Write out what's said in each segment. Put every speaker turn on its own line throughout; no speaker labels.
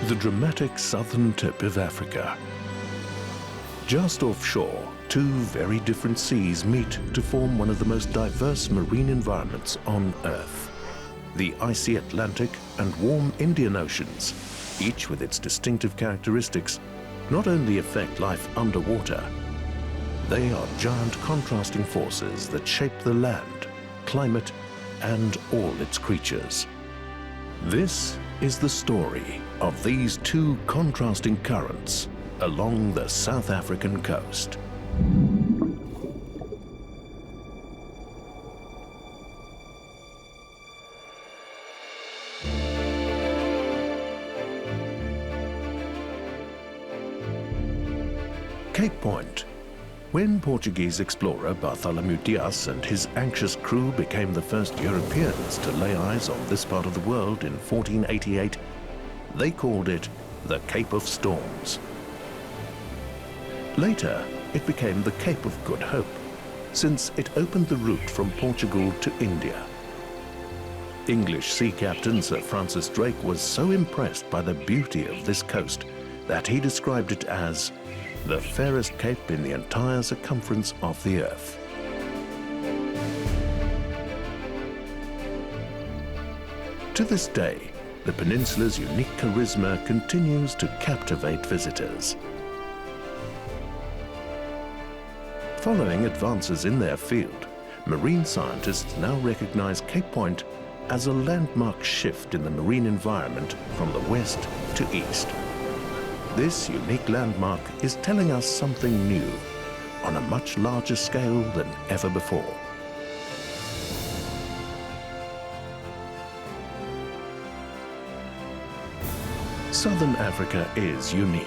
The dramatic southern tip of Africa. Just offshore, two very different seas meet to form one of the most diverse marine environments on Earth. The icy Atlantic and warm Indian Oceans, each with its distinctive characteristics, not only affect life underwater, they are giant contrasting forces that shape the land, climate, and all its creatures. This is the story of these two contrasting currents along the South African coast. Cape Point. When Portuguese explorer Bartholomew Dias and his anxious crew became the first Europeans to lay eyes on this part of the world in 1488, they called it the Cape of Storms. Later, it became the Cape of Good Hope, since it opened the route from Portugal to India. English sea captain Sir Francis Drake was so impressed by the beauty of this coast that he described it as the fairest cape in the entire circumference of the Earth. To this day, the peninsula's unique charisma continues to captivate visitors. Following advances in their field, marine scientists now recognize Cape Point as a landmark shift in the marine environment from the west to east. This unique landmark is telling us something new on a much larger scale than ever before. Southern Africa is unique.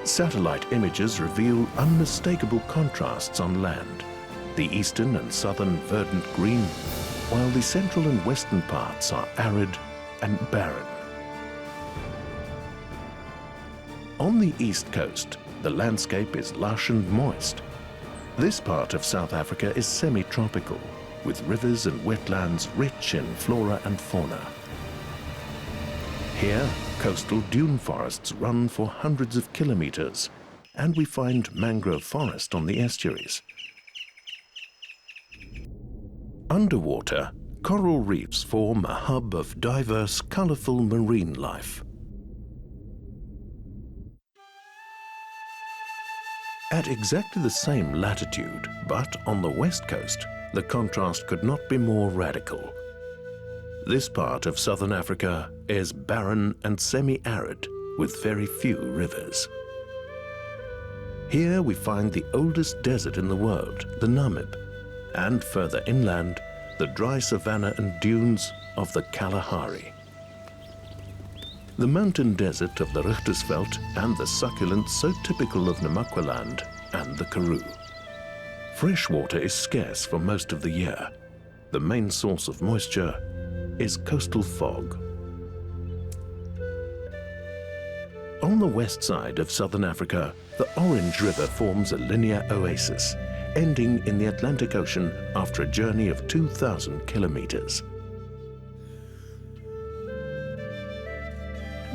Satellite images reveal unmistakable contrasts on land. The eastern and southern verdant green, while the central and western parts are arid and barren. On the east coast, the landscape is lush and moist. This part of South Africa is semi-tropical, with rivers and wetlands rich in flora and fauna. Here, coastal dune forests run for hundreds of kilometers, and we find mangrove forest on the estuaries. Underwater, coral reefs form a hub of diverse, colorful marine life. At exactly the same latitude, but on the west coast, the contrast could not be more radical. This part of southern Africa is barren and semi-arid, with very few rivers. Here we find the oldest desert in the world, the Namib, and further inland, the dry savanna and dunes of the Kalahari. The mountain desert of the Richtersveld and the succulents so typical of Namaqualand and the Karoo. Fresh water is scarce for most of the year. The main source of moisture is coastal fog. On the west side of southern Africa, the Orange River forms a linear oasis, ending in the Atlantic Ocean after a journey of 2,000 kilometers.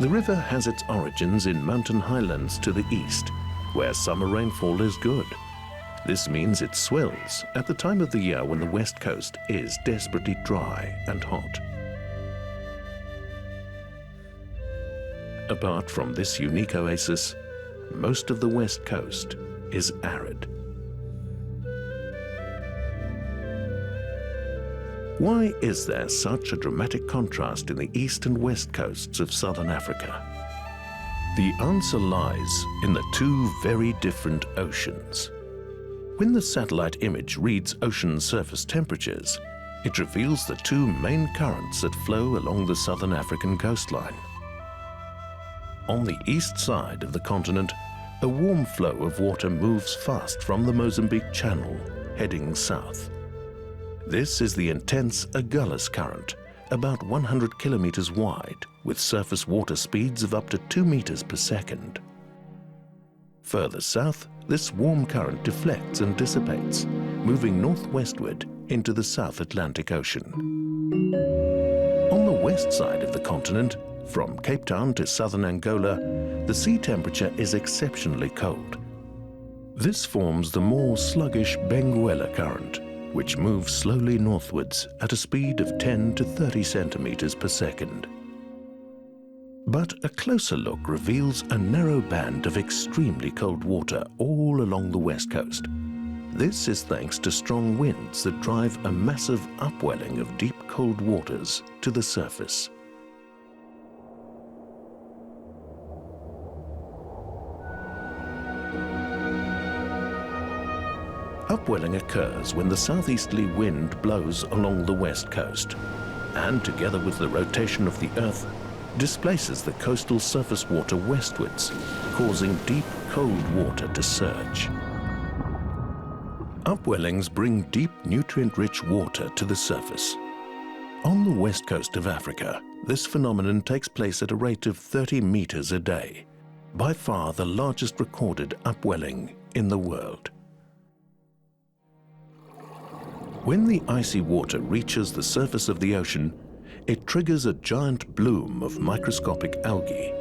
The river has its origins in mountain highlands to the east, where summer rainfall is good. This means it swells at the time of the year when the west coast is desperately dry and hot. Apart from this unique oasis, most of the west coast is arid. Why is there such a dramatic contrast in the east and west coasts of southern Africa? The answer lies in the two very different oceans. When the satellite image reads ocean surface temperatures, it reveals the two main currents that flow along the southern African coastline. On the east side of the continent, a warm flow of water moves fast from the Mozambique Channel, heading south. This is the intense Agulhas current, about 100 kilometers wide, with surface water speeds of up to 2 meters per second. Further south, this warm current deflects and dissipates, moving northwestward into the South Atlantic Ocean. On the west side of the continent, From Cape Town to southern Angola, the sea temperature is exceptionally cold. This forms the more sluggish Benguela current, which moves slowly northwards at a speed of 10 to 30 centimeters per second. But a closer look reveals a narrow band of extremely cold water all along the west coast. This is thanks to strong winds that drive a massive upwelling of deep cold waters to the surface. Upwelling occurs when the southeasterly wind blows along the west coast and, together with the rotation of the Earth, displaces the coastal surface water westwards, causing deep, cold water to surge. Upwellings bring deep, nutrient-rich water to the surface. On the west coast of Africa, this phenomenon takes place at a rate of 30 meters a day, by far the largest recorded upwelling in the world. When the icy water reaches the surface of the ocean, it triggers a giant bloom of microscopic algae.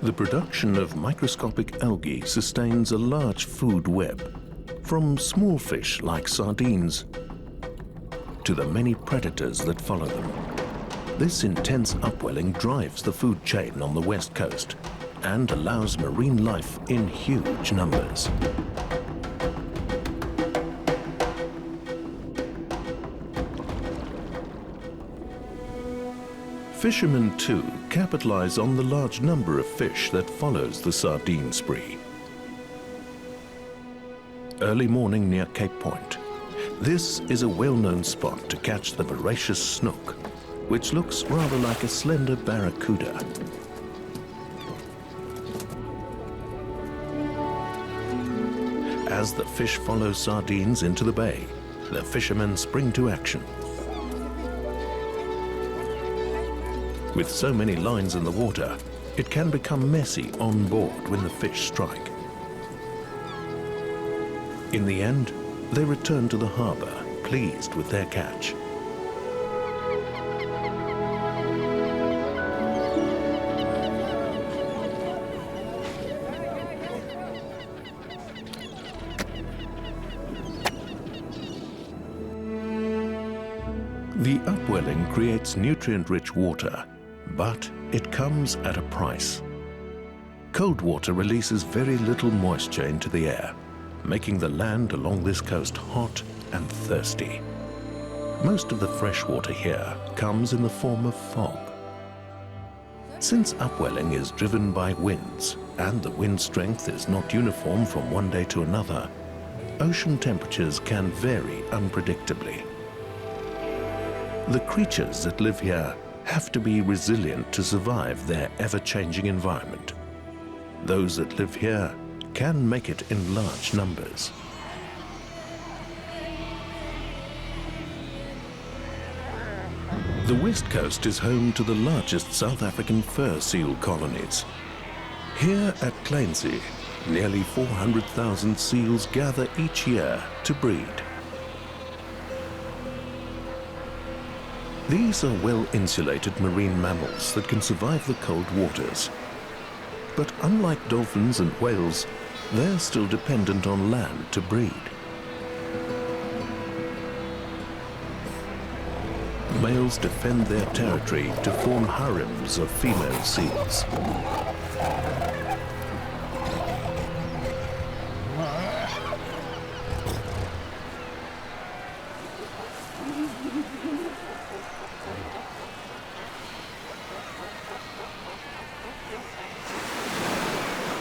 The production of microscopic algae sustains a large food web, from small fish like sardines to the many predators that follow them. This intense upwelling drives the food chain on the west coast and allows marine life in huge numbers. Fishermen, too, capitalize on the large number of fish that follows the sardine spree. Early morning near Cape Point. This is a well-known spot to catch the voracious snook, which looks rather like a slender barracuda. As the fish follow sardines into the bay, the fishermen spring to action. With so many lines in the water, it can become messy on board when the fish strike. In the end, they return to the harbour, pleased with their catch. The upwelling creates nutrient-rich water, but it comes at a price. Cold water releases very little moisture into the air, making the land along this coast hot and thirsty. Most of the fresh water here comes in the form of fog. Since upwelling is driven by winds and the wind strength is not uniform from one day to another, ocean temperatures can vary unpredictably. The creatures that live here have to be resilient to survive their ever-changing environment. Those that live here can make it in large numbers. The west coast is home to the largest South African fur seal colonies. Here at Cleinsea, nearly 400,000 seals gather each year to breed. These are well-insulated marine mammals that can survive the cold waters. But unlike dolphins and whales, they're still dependent on land to breed. Males defend their territory to form harems of female seals.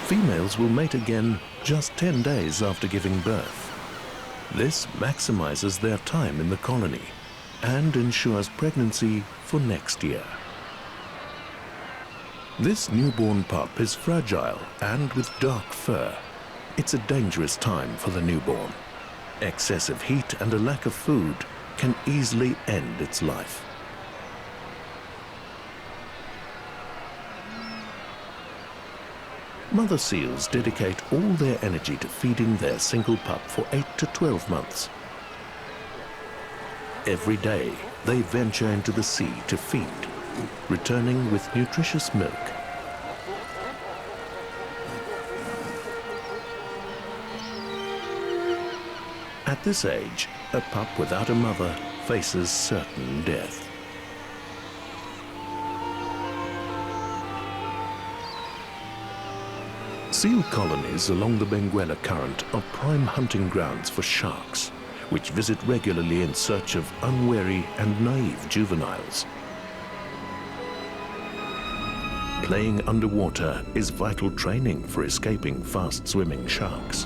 Females will mate again just 10 days after giving birth. This maximizes their time in the colony and ensures pregnancy for next year. This newborn pup is fragile and with dark fur. It's a dangerous time for the newborn. Excessive heat and a lack of food can easily end its life. Mother seals dedicate all their energy to feeding their single pup for 8 to 12 months. Every day, they venture into the sea to feed, returning with nutritious milk. At this age, a pup without a mother faces certain death. Seal colonies along the Benguela current are prime hunting grounds for sharks, which visit regularly in search of unwary and naive juveniles. Playing underwater is vital training for escaping fast-swimming sharks.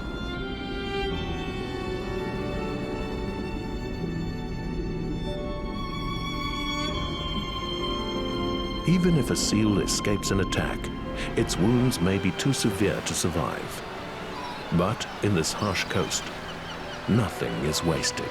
Even if a seal escapes an attack, its wounds may be too severe to survive. But in this harsh coast, nothing is wasted.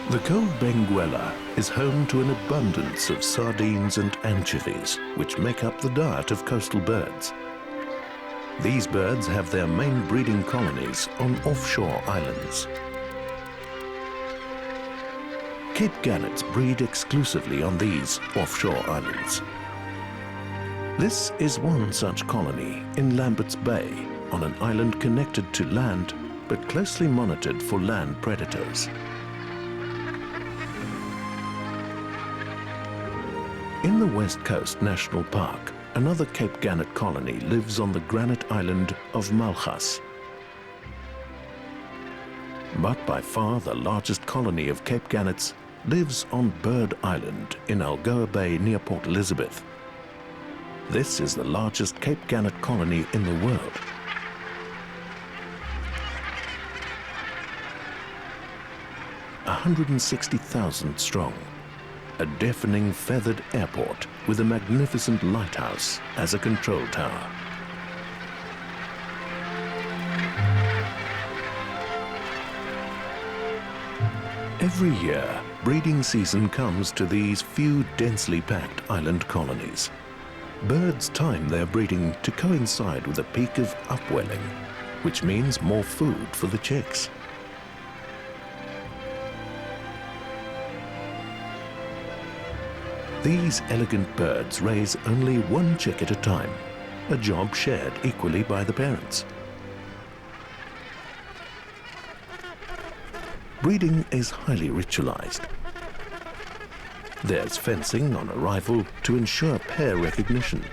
The cold Benguela is home to an abundance of sardines and anchovies, which make up the diet of coastal birds. These birds have their main breeding colonies on offshore islands. Cape gannets breed exclusively on these offshore islands. This is one such colony in Lambert's Bay, on an island connected to land but closely monitored for land predators. In the West Coast National Park, another Cape gannet colony lives on the granite island of Agulhas. But by far the largest colony of Cape gannets lives on Bird Island in Algoa Bay near Port Elizabeth. This is the largest Cape gannet colony in the world. (160,000 strong. A deafening feathered airport with a magnificent lighthouse as a control tower. Every year, breeding season comes to these few densely packed island colonies. Birds time their breeding to coincide with a peak of upwelling, which means more food for the chicks. These elegant birds raise only one chick at a time, a job shared equally by the parents. Breeding is highly ritualized. There's fencing on arrival to ensure pair recognition.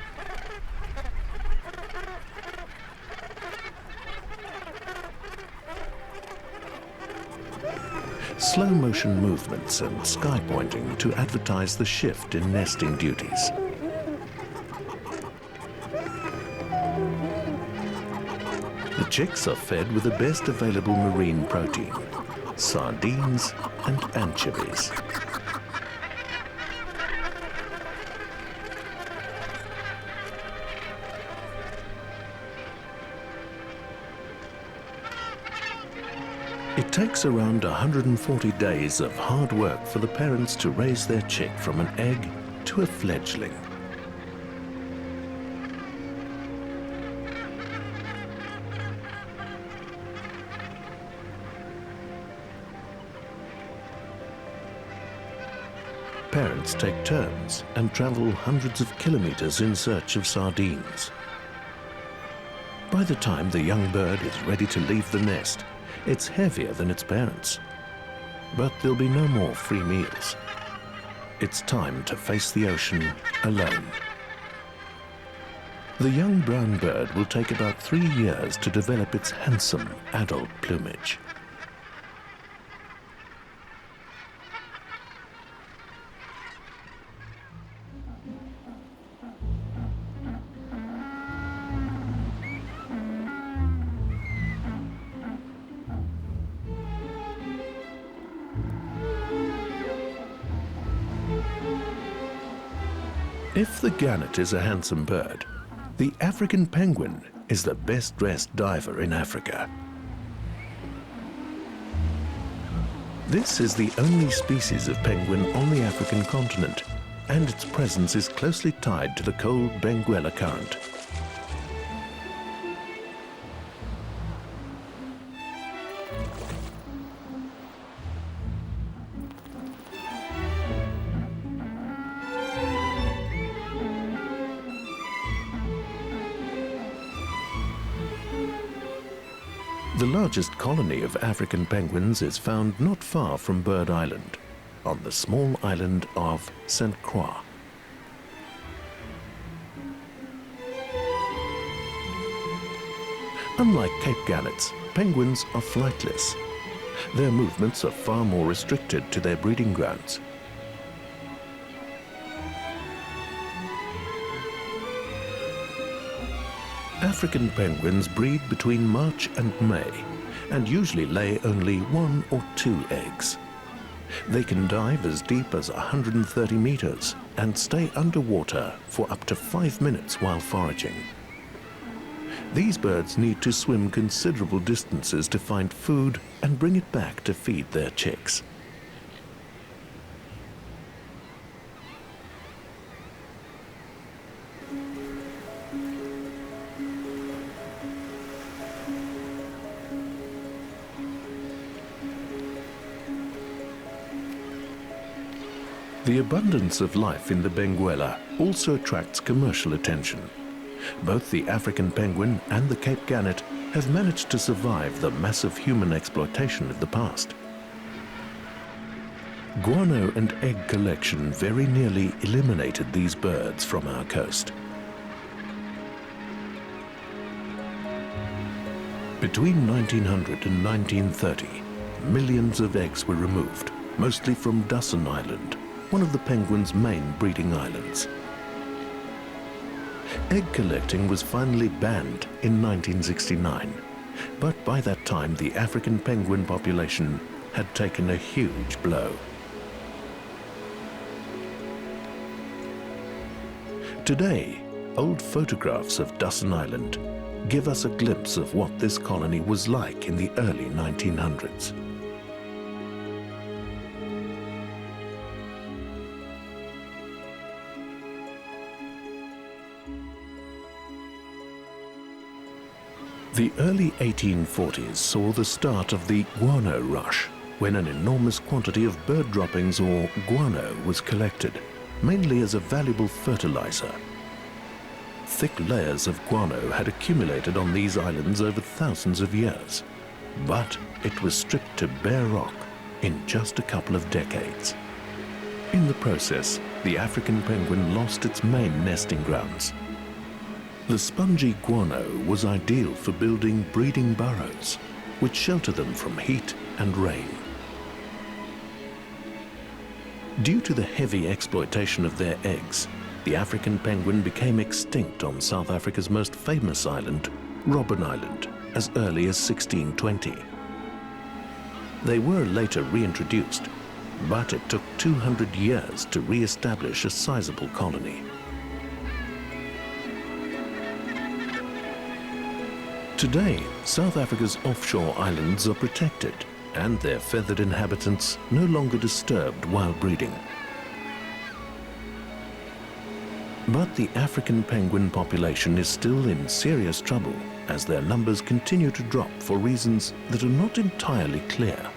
Slow motion movements and sky pointing to advertise the shift in nesting duties. The chicks are fed with the best available marine protein, sardines and anchovies. It takes around 140 days of hard work for the parents to raise their chick from an egg to a fledgling. Parents take turns and travel hundreds of kilometers in search of sardines. By the time the young bird is ready to leave the nest, it's heavier than its parents. But there'll be no more free meals. It's time to face the ocean alone. The young brown bird will take about 3 years to develop its handsome adult plumage. If the gannet is a handsome bird, the African penguin is the best-dressed diver in Africa. This is the only species of penguin on the African continent, and its presence is closely tied to the cold Benguela current. The largest colony of African penguins is found not far from Bird Island, on the small island of St. Croix. Unlike Cape gannets, penguins are flightless. Their movements are far more restricted to their breeding grounds. African penguins breed between March and May and usually lay only 1 or 2 eggs. They can dive as deep as 130 meters and stay underwater for up to 5 minutes while foraging. These birds need to swim considerable distances to find food and bring it back to feed their chicks. The abundance of life in the Benguela also attracts commercial attention. Both the African penguin and the Cape gannet have managed to survive the massive human exploitation of the past. Guano and egg collection very nearly eliminated these birds from our coast. Between 1900 and 1930, millions of eggs were removed, mostly from Dawson Island, one of the penguins' main breeding islands. Egg collecting was finally banned in 1969, but by that time the African penguin population had taken a huge blow. Today, old photographs of Dawson Island give us a glimpse of what this colony was like in the early 1900s. The early 1840s saw the start of the guano rush, when an enormous quantity of bird droppings or guano was collected, mainly as a valuable fertilizer. Thick layers of guano had accumulated on these islands over thousands of years, but it was stripped to bare rock in just a couple of decades. In the process, the African penguin lost its main nesting grounds. The spongy guano was ideal for building breeding burrows, which shelter them from heat and rain. Due to the heavy exploitation of their eggs, the African penguin became extinct on South Africa's most famous island, Robben Island, as early as 1620. They were later reintroduced, but it took 200 years to re-establish a sizable colony. Today, South Africa's offshore islands are protected and their feathered inhabitants no longer disturbed while breeding. But the African penguin population is still in serious trouble as their numbers continue to drop for reasons that are not entirely clear.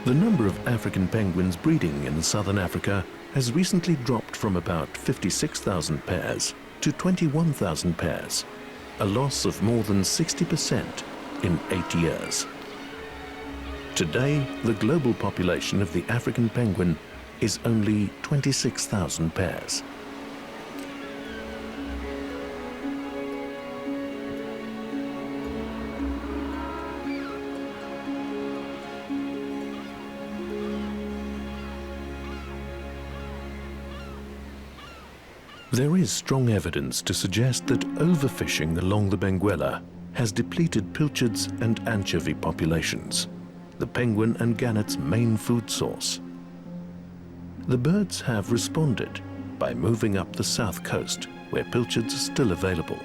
The number of African penguins breeding in southern Africa has recently dropped from about 56,000 pairs to 21,000 pairs, a loss of more than 60% in 8 years. Today, the global population of the African penguin is only 26,000 pairs. There is strong evidence to suggest that overfishing along the Benguela has depleted pilchards and anchovy populations, the penguin and gannet's main food source. The birds have responded by moving up the south coast, where pilchards are still available.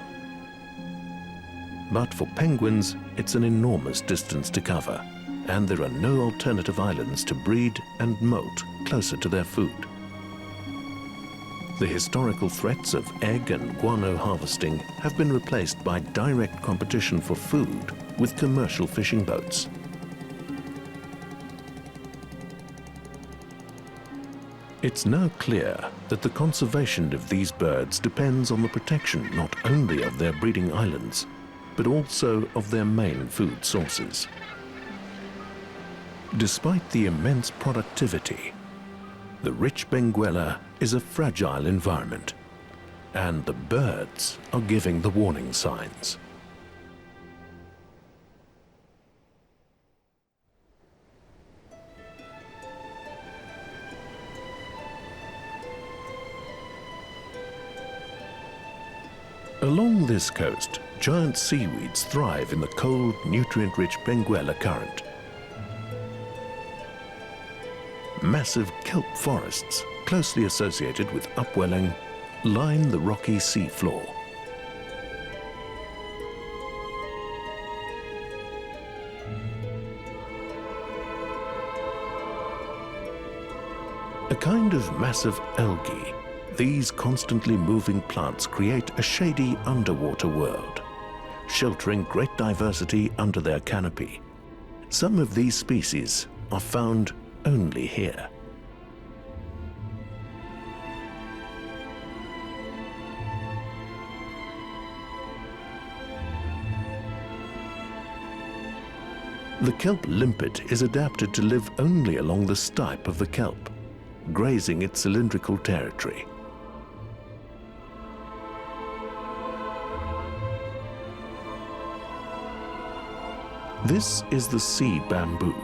But for penguins, it's an enormous distance to cover, and there are no alternative islands to breed and molt closer to their food. The historical threats of egg and guano harvesting have been replaced by direct competition for food with commercial fishing boats. It's now clear that the conservation of these birds depends on the protection not only of their breeding islands, but also of their main food sources. Despite the immense productivity, the rich Benguela is a fragile environment, and the birds are giving the warning signs. Along this coast, giant seaweeds thrive in the cold, nutrient-rich Benguela current. Massive kelp forests, closely associated with upwelling, line the rocky sea floor. A kind of massive algae, these constantly moving plants create a shady underwater world, sheltering great diversity under their canopy. Some of these species are found only here. The kelp limpet is adapted to live only along the stipe of the kelp, grazing its cylindrical territory. This is the sea bamboo,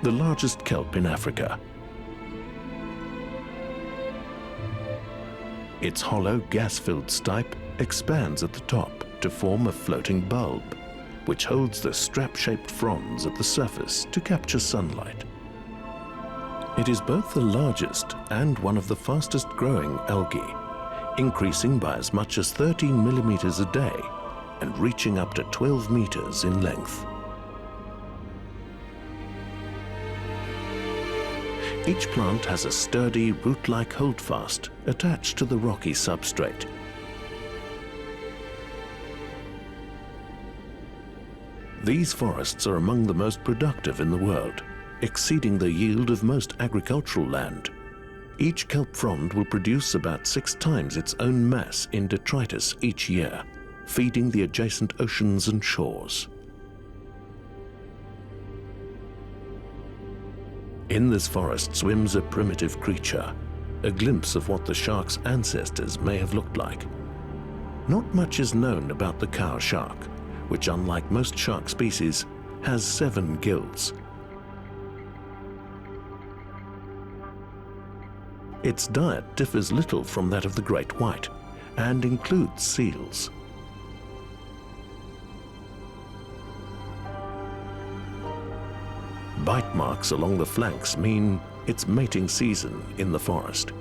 the largest kelp in Africa. Its hollow gas-filled stipe expands at the top to form a floating bulb, which holds the strap-shaped fronds at the surface to capture sunlight. It is both the largest and one of the fastest growing algae, increasing by as much as 13 millimeters a day and reaching up to 12 meters in length. Each plant has a sturdy, root-like holdfast attached to the rocky substrate. These forests are among the most productive in the world, exceeding the yield of most agricultural land. Each kelp frond will produce about 6 times its own mass in detritus each year, feeding the adjacent oceans and shores. In this forest swims a primitive creature, a glimpse of what the shark's ancestors may have looked like. Not much is known about the cow shark, which, unlike most shark species, has 7 gills. Its diet differs little from that of the great white and includes seals. Bite marks along the flanks mean it's mating season in the forest.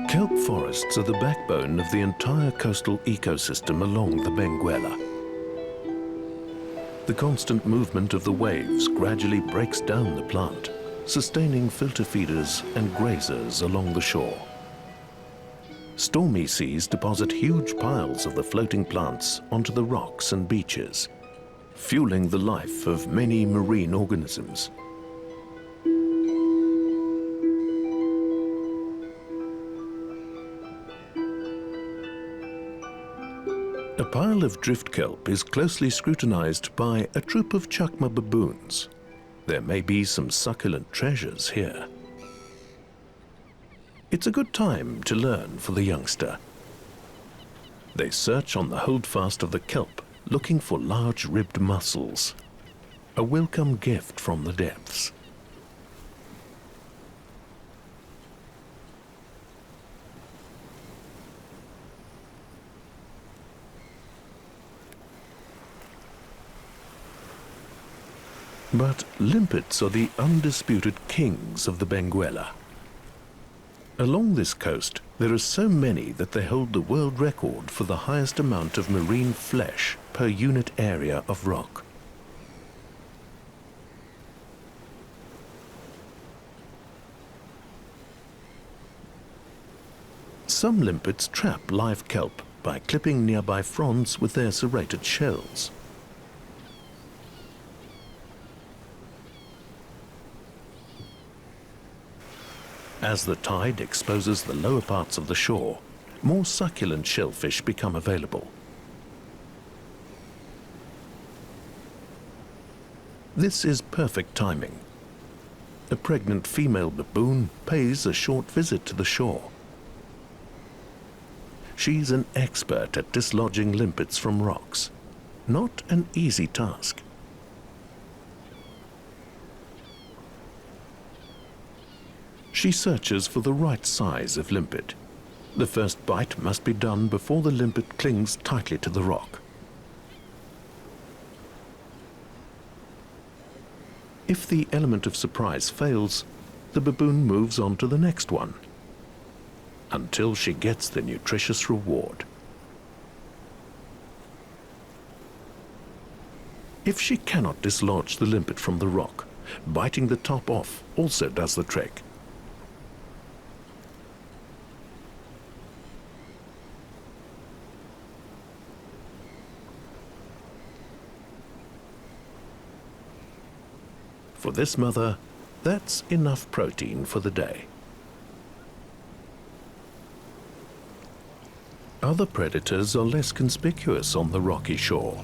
Kelp forests are the backbone of the entire coastal ecosystem along the Benguela. The constant movement of the waves gradually breaks down the plant, sustaining filter feeders and grazers along the shore. Stormy seas deposit huge piles of the floating plants onto the rocks and beaches, fueling the life of many marine organisms. A pile of drift kelp is closely scrutinized by a troop of chacma baboons. There may be some succulent treasures here. It's a good time to learn for the youngster. They search on the holdfast of the kelp, looking for large ribbed mussels, a welcome gift from the depths. But limpets are the undisputed kings of the Benguela. Along this coast, there are so many that they hold the world record for the highest amount of marine flesh per unit area of rock. Some limpets trap live kelp by clipping nearby fronds with their serrated shells. As the tide exposes the lower parts of the shore, more succulent shellfish become available. This is perfect timing. A pregnant female baboon pays a short visit to the shore. She's an expert at dislodging limpets from rocks. Not an easy task. She searches for the right size of limpet. The first bite must be done before the limpet clings tightly to the rock. If the element of surprise fails, the baboon moves on to the next one, until she gets the nutritious reward. If she cannot dislodge the limpet from the rock, biting the top off also does the trick. For this mother, that's enough protein for the day. Other predators are less conspicuous on the rocky shore.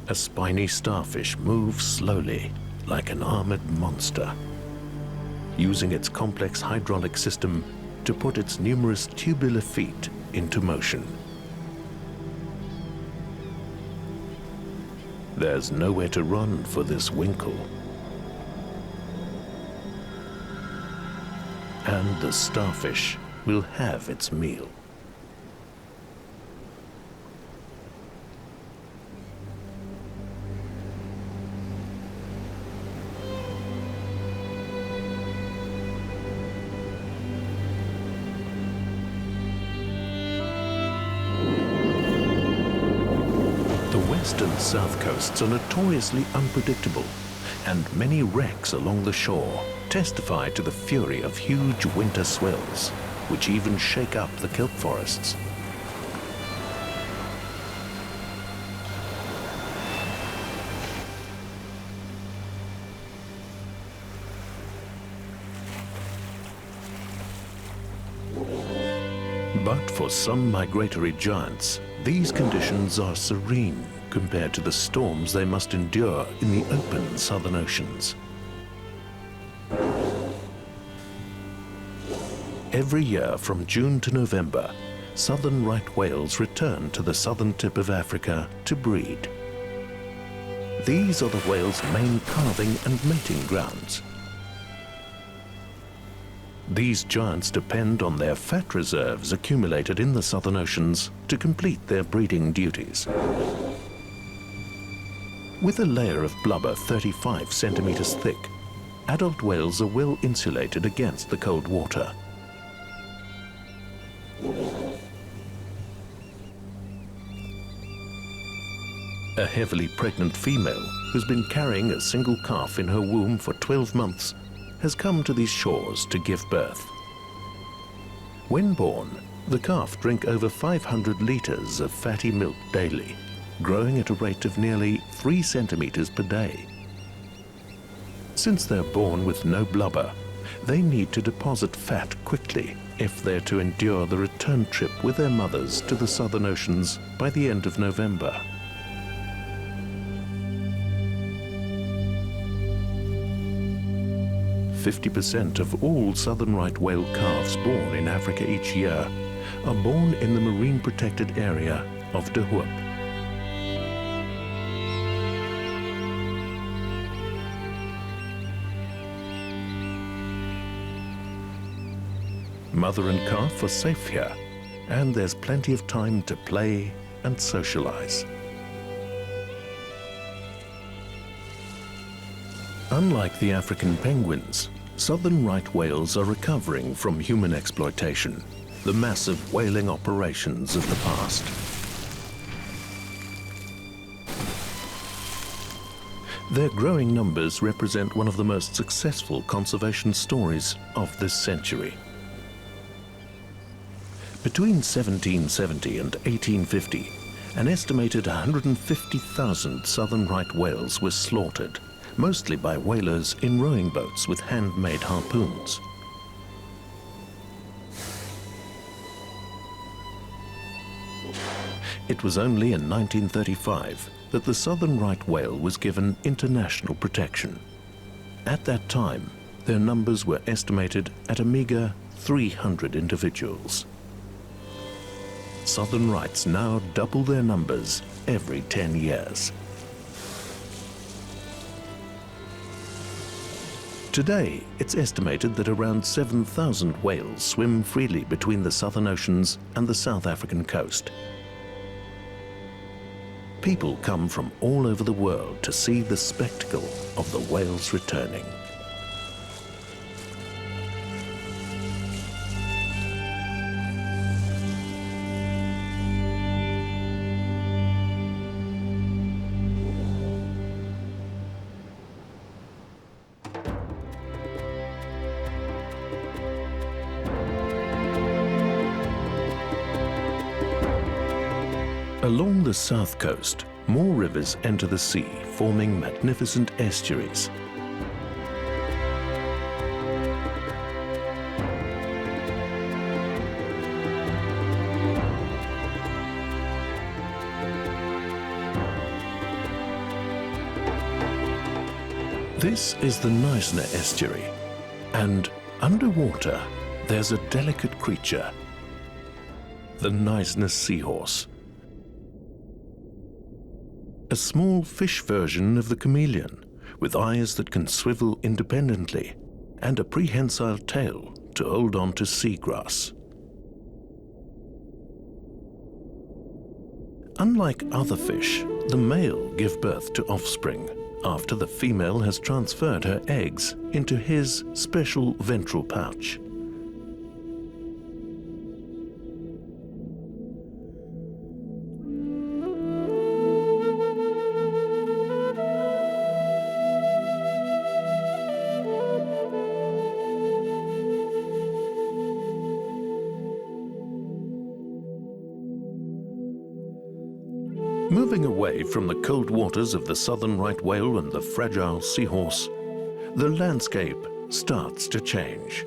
A spiny starfish moves slowly, like an armored monster, using its complex hydraulic system to put its numerous tubular feet into motion. There's nowhere to run for this winkle. And the starfish will have its meal. The west and south coasts are notoriously unpredictable, and many wrecks along the shore testify to the fury of huge winter swells, which even shake up the kelp forests. But for some migratory giants, these conditions are serene compared to the storms they must endure in the open southern oceans. Every year from June to November, southern right whales return to the southern tip of Africa to breed. These are the whales' main calving and mating grounds. These giants depend on their fat reserves accumulated in the southern oceans to complete their breeding duties. With a layer of blubber 35 centimeters thick, adult whales are well insulated against the cold water. A heavily pregnant female who's been carrying a single calf in her womb for 12 months has come to these shores to give birth. When born, the calf drinks over 500 liters of fatty milk daily, growing at a rate of nearly 3 centimeters per day. Since they're born with no blubber, they need to deposit fat quickly if they're to endure the return trip with their mothers to the southern oceans by the end of November. "50% of all southern right whale calves born in Africa each year are born in the marine protected area of De Hoop. Mother and calf are safe here, and there's plenty of time to play and socialize. Unlike the African penguins, Southern right whales are recovering from human exploitation, the massive whaling operations of the past. Their growing numbers represent one of the most successful conservation stories of this century. Between 1770 and 1850, an estimated 150,000 southern right whales were slaughtered, mostly by whalers in rowing boats with handmade harpoons. It was only in 1935 that the southern right whale was given international protection. At that time, their numbers were estimated at a meager 300 individuals. Southern rights now double their numbers every 10 years. Today, it's estimated that around 7,000 whales swim freely between the southern oceans and the South African coast. People come from all over the world to see the spectacle of the whales returning. Along the south coast, more rivers enter the sea, forming magnificent estuaries. This is the Neisner estuary, and underwater there's a delicate creature, the Neisner seahorse. A small fish version of the chameleon, with eyes that can swivel independently and a prehensile tail to hold on to seagrass. Unlike other fish, the male gives birth to offspring after the female has transferred her eggs into his special ventral pouch. Moving away from the cold waters of the southern right whale and the fragile seahorse, the landscape starts to change.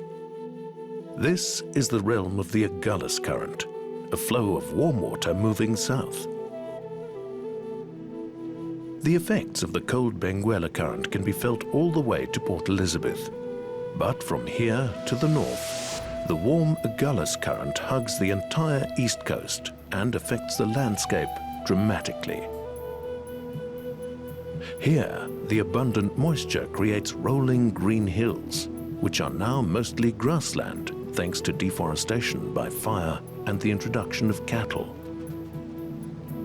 This is the realm of the Agulhas current, a flow of warm water moving south. The effects of the cold Benguela current can be felt all the way to Port Elizabeth. But from here to the north, the warm Agulhas current hugs the entire east coast and affects the landscape dramatically. Here, the abundant moisture creates rolling green hills, which are now mostly grassland thanks to deforestation by fire and the introduction of cattle.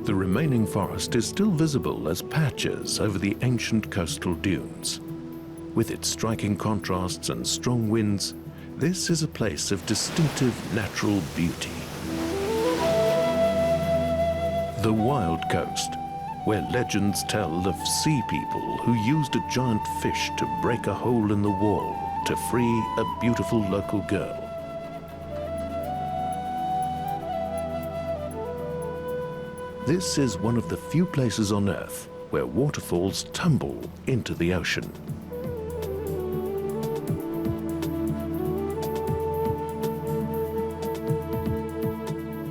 The remaining forest is still visible as patches over the ancient coastal dunes. With its striking contrasts and strong winds, this is a place of distinctive natural beauty. The Wild Coast, where legends tell of sea people who used a giant fish to break a hole in the wall to free a beautiful local girl. This is one of the few places on Earth where waterfalls tumble into the ocean.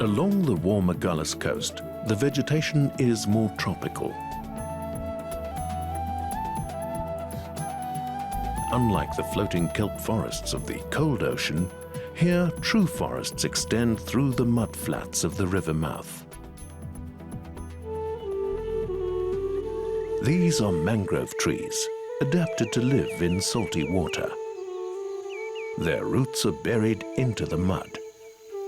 Along the warm Agulhas coast, the vegetation is more tropical. Unlike the floating kelp forests of the cold ocean, here true forests extend through the mud flats of the river mouth. These are mangrove trees, adapted to live in salty water. Their roots are buried into the mud,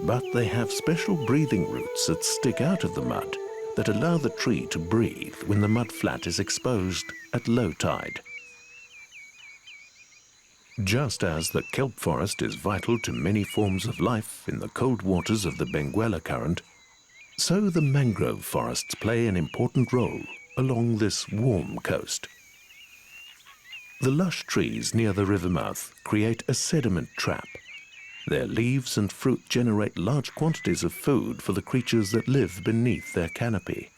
but they have special breathing roots that stick out of the mud that allow the tree to breathe when the mud flat is exposed at low tide. Just as the kelp forest is vital to many forms of life in the cold waters of the Benguela current, so the mangrove forests play an important role along this warm coast. The lush trees near the river mouth create a sediment trap. Their leaves and fruit generate large quantities of food for the creatures that live beneath their canopy.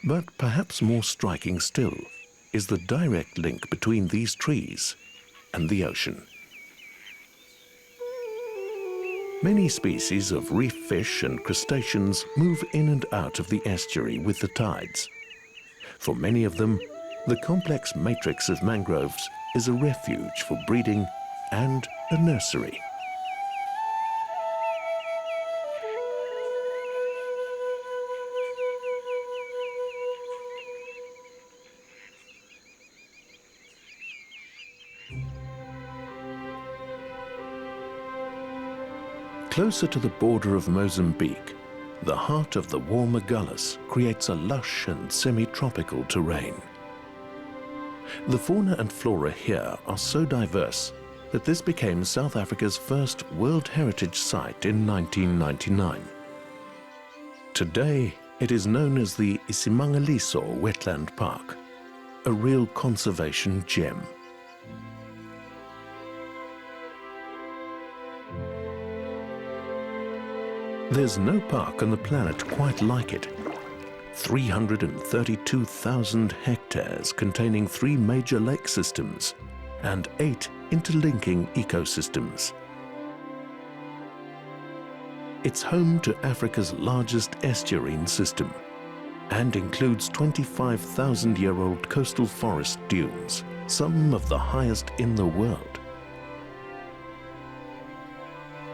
But perhaps more striking still is the direct link between these trees and the ocean. Many species of reef fish and crustaceans move in and out of the estuary with the tides. For many of them, the complex matrix of mangroves is a refuge for breeding and a nursery. Closer to the border of Mozambique, the heart of the warm Agulhas creates a lush and semi-tropical terrain. The fauna and flora here are so diverse that this became South Africa's first World Heritage Site in 1999. Today, it is known as the Isimangaliso Wetland Park, a real conservation gem. There's no park on the planet quite like it. 332,000 hectares containing 3 major lake systems and 8 interlinking ecosystems. It's home to Africa's largest estuarine system and includes 25,000-year-old coastal forest dunes, some of the highest in the world.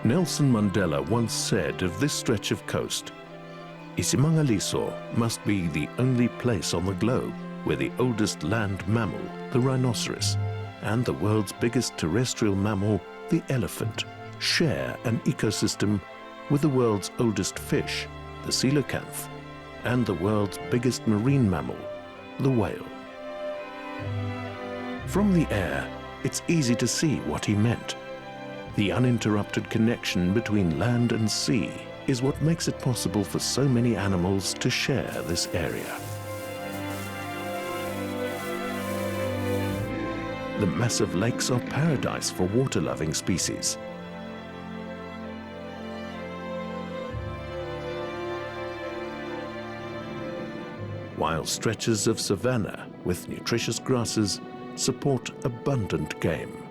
Nelson Mandela once said of this stretch of coast, Isimangaliso must be the only place on the globe where the oldest land mammal, the rhinoceros, and the world's biggest terrestrial mammal, the elephant, share an ecosystem with the world's oldest fish, the coelacanth, and the world's biggest marine mammal, the whale. From the air, it's easy to see what he meant. The uninterrupted connection between land and sea is what makes it possible for so many animals to share this area. The massive lakes are paradise for water-loving species. While stretches of savanna with nutritious grasses support abundant game.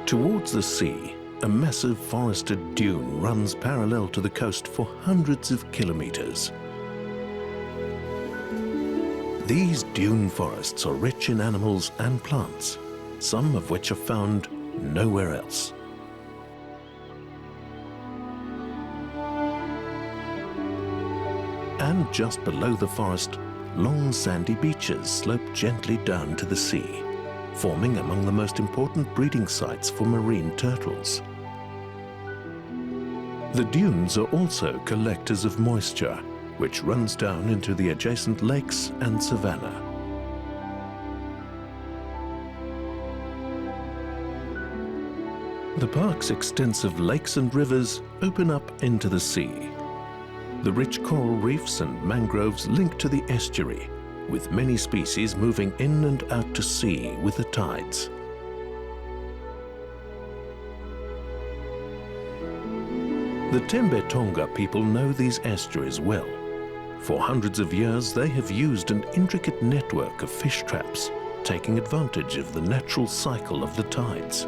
Towards the sea, a massive forested dune runs parallel to the coast for hundreds of kilometers. These dune forests are rich in animals and plants, some of which are found nowhere else. And just below the forest, long sandy beaches slope gently down to the sea, forming among the most important breeding sites for marine turtles. The dunes are also collectors of moisture, which runs down into the adjacent lakes and savanna. The park's extensive lakes and rivers open up into the sea. The rich coral reefs and mangroves link to the estuary, with many species moving in and out to sea with the tides. The Tembe Tonga people know these estuaries well. For hundreds of years, they have used an intricate network of fish traps, taking advantage of the natural cycle of the tides.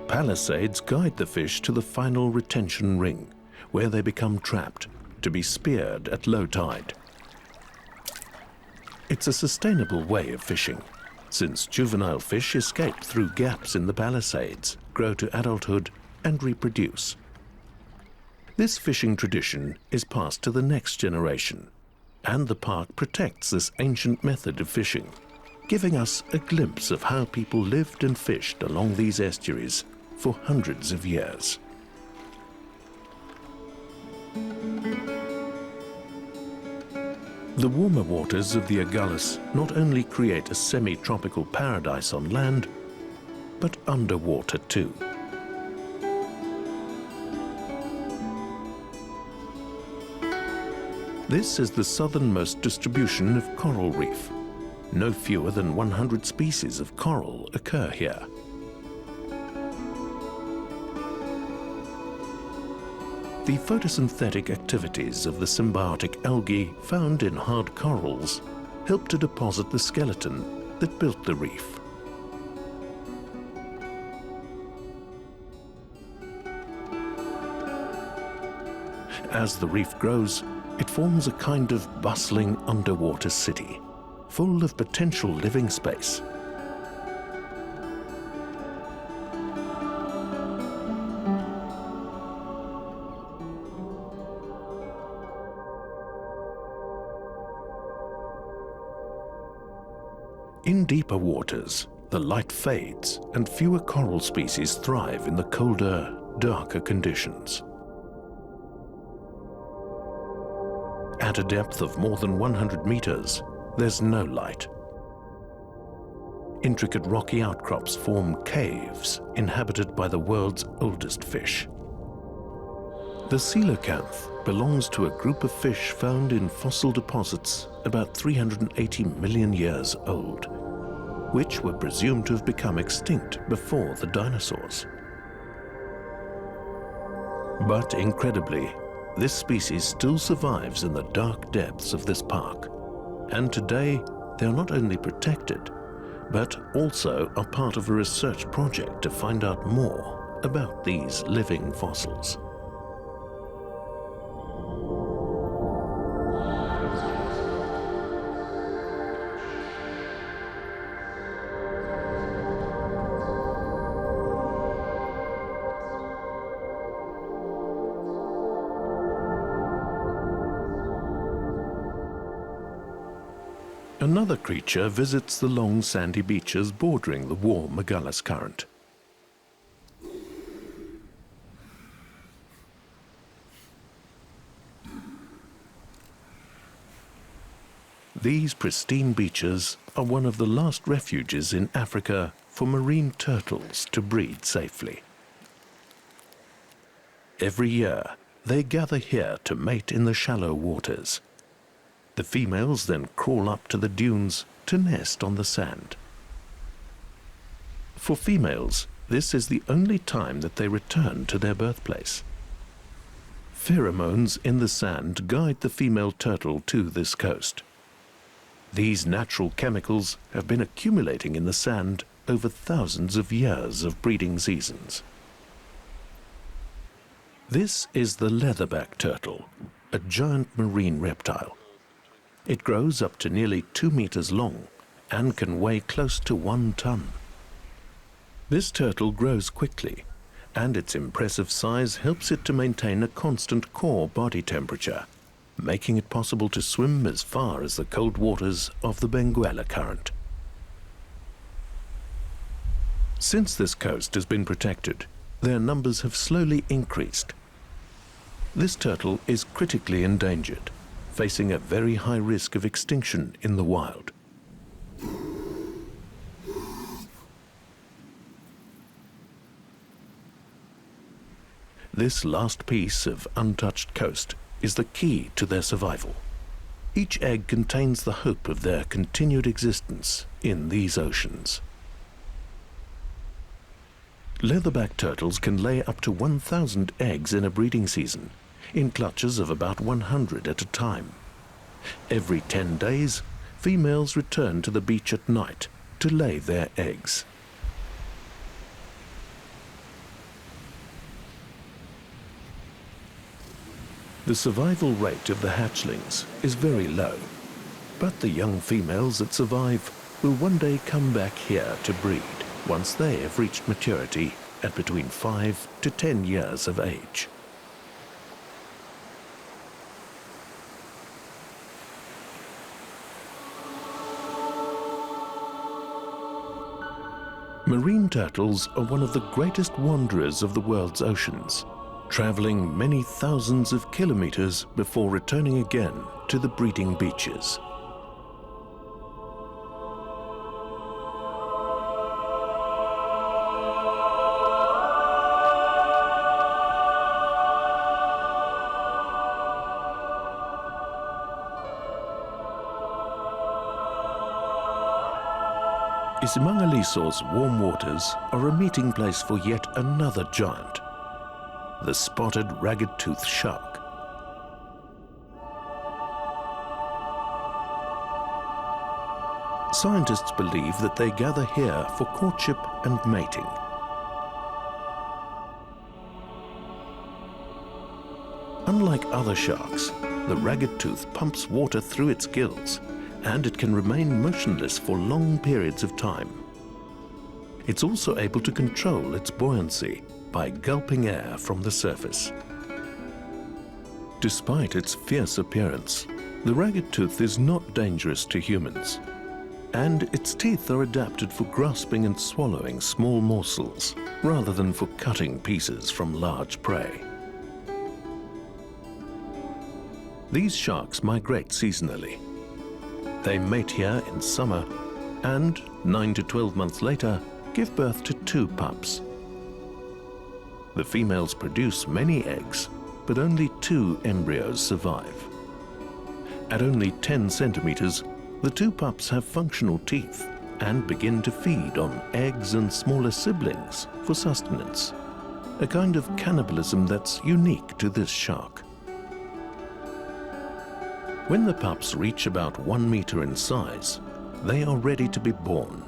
Palisades guide the fish to the final retention ring, where they become trapped, to be speared at low tide. It's a sustainable way of fishing, since juvenile fish escape through gaps in the palisades, grow to adulthood, and reproduce. This fishing tradition is passed to the next generation, and the park protects this ancient method of fishing, giving us a glimpse of how people lived and fished along these estuaries for hundreds of years. The warmer waters of the Agulhas not only create a semi-tropical paradise on land, but underwater too. This is the southernmost distribution of coral reef. No fewer than 100 species of coral occur here. The photosynthetic activities of the symbiotic algae found in hard corals help to deposit the skeleton that built the reef. As the reef grows, it forms a kind of bustling underwater city, full of potential living space. In deeper waters, the light fades and fewer coral species thrive in the colder, darker conditions. At a depth of more than 100 meters, there's no light. Intricate rocky outcrops form caves inhabited by the world's oldest fish. The coelacanth belongs to a group of fish found in fossil deposits about 380 million years old, which were presumed to have become extinct before the dinosaurs. But incredibly, this species still survives in the dark depths of this park, and today they are not only protected, but also are part of a research project to find out more about these living fossils. Another creature visits the long sandy beaches bordering the warm Agulhas current. These pristine beaches are one of the last refuges in Africa for marine turtles to breed safely. Every year, they gather here to mate in the shallow waters. The females then crawl up to the dunes to nest on the sand. For females, this is the only time that they return to their birthplace. Pheromones in the sand guide the female turtle to this coast. These natural chemicals have been accumulating in the sand over thousands of years of breeding seasons. This is the leatherback turtle, a giant marine reptile. It grows up to nearly 2 meters long and can weigh close to 1 ton. This turtle grows quickly, and its impressive size helps it to maintain a constant core body temperature, making it possible to swim as far as the cold waters of the Benguela current. Since this coast has been protected, their numbers have slowly increased. This turtle is critically endangered, facing a very high risk of extinction in the wild. This last piece of untouched coast is the key to their survival. Each egg contains the hope of their continued existence in these oceans. Leatherback turtles can lay up to 1,000 eggs in a breeding season, in clutches of about 100 at a time. Every 10 days, females return to the beach at night to lay their eggs. The survival rate of the hatchlings is very low, but the young females that survive will one day come back here to breed once they have reached maturity at between 5 to 10 years of age. Marine turtles are one of the greatest wanderers of the world's oceans, traveling many thousands of kilometers before returning again to the breeding beaches. Isimangaliso's warm waters are a meeting place for yet another giant, the spotted ragged-toothed shark. Scientists believe that they gather here for courtship and mating. Unlike other sharks, the ragged-tooth pumps water through its gills, and it can remain motionless for long periods of time. It's also able to control its buoyancy by gulping air from the surface. Despite its fierce appearance, the ragged tooth is not dangerous to humans, and its teeth are adapted for grasping and swallowing small morsels rather than for cutting pieces from large prey. These sharks migrate seasonally. They mate here in summer and 9 to 12 months later give birth to 2 pups. The females produce many eggs, but only 2 embryos survive. At only 10 centimeters, the 2 pups have functional teeth and begin to feed on eggs and smaller siblings for sustenance, a kind of cannibalism that's unique to this shark. When the pups reach about 1 meter in size, they are ready to be born,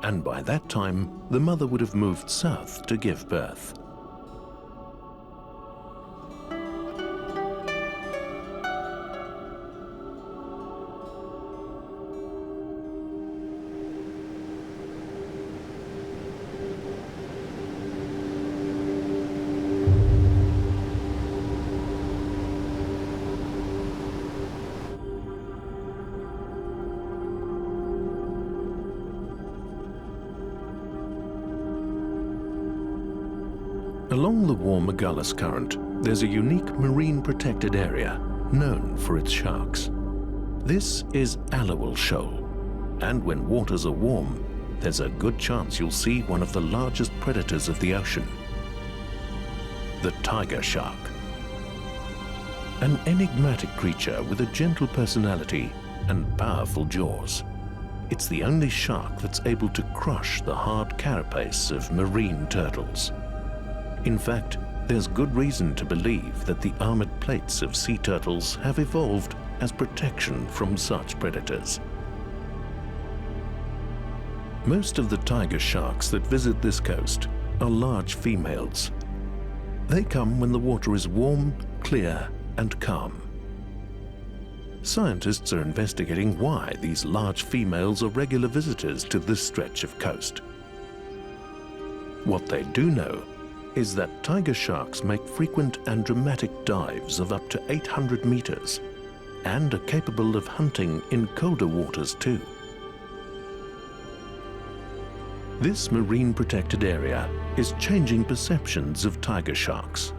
and by that time the mother would have moved south to give birth. Along the warm Agulhas current, there's a unique marine protected area known for its sharks. This is Alawal Shoal, and when waters are warm, there's a good chance you'll see one of the largest predators of the ocean, the tiger shark. An enigmatic creature with a gentle personality and powerful jaws. It's the only shark that's able to crush the hard carapace of marine turtles. In fact, there's good reason to believe that the armored plates of sea turtles have evolved as protection from such predators. Most of the tiger sharks that visit this coast are large females. They come when the water is warm, clear, and calm. Scientists are investigating why these large females are regular visitors to this stretch of coast. What they do know is that tiger sharks make frequent and dramatic dives of up to 800 meters and are capable of hunting in colder waters too. This marine protected area is changing perceptions of tiger sharks.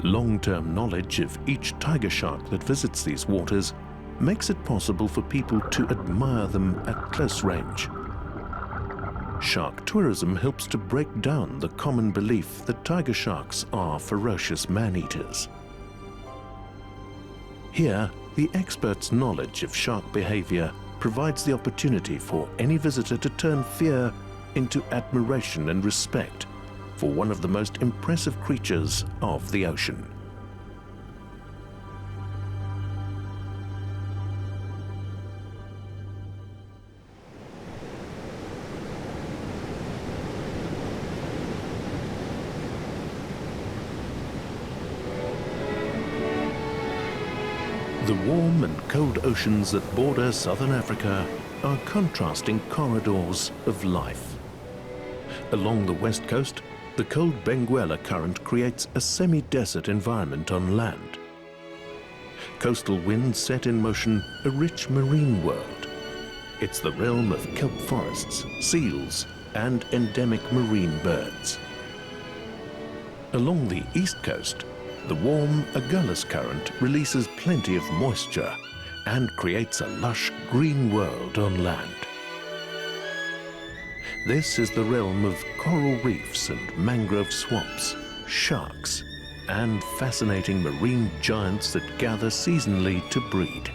Long-term knowledge of each tiger shark that visits these waters makes it possible for people to admire them at close range. Shark tourism helps to break down the common belief that tiger sharks are ferocious man-eaters. Here, the expert's knowledge of shark behavior provides the opportunity for any visitor to turn fear into admiration and respect for one of the most impressive creatures of the ocean. The warm and cold oceans that border southern Africa are contrasting corridors of life. Along the west coast, the cold Benguela current creates a semi-desert environment on land. Coastal winds set in motion a rich marine world. It's the realm of kelp forests, seals, and endemic marine birds. Along the east coast, the warm Agulhas current releases plenty of moisture and creates a lush green world on land. This is the realm of coral reefs and mangrove swamps, sharks, and fascinating marine giants that gather seasonally to breed.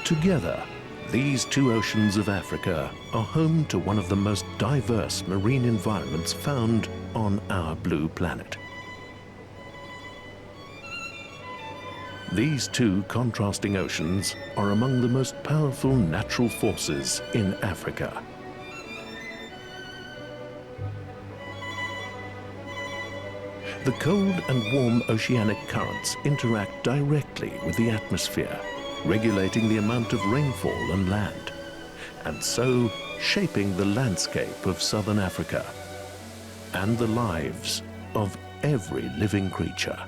Together, these two oceans of Africa are home to one of the most diverse marine environments found on our blue planet. These two contrasting oceans are among the most powerful natural forces in Africa. The cold and warm oceanic currents interact directly with the atmosphere, regulating the amount of rainfall and land, and so shaping the landscape of southern Africa and the lives of every living creature.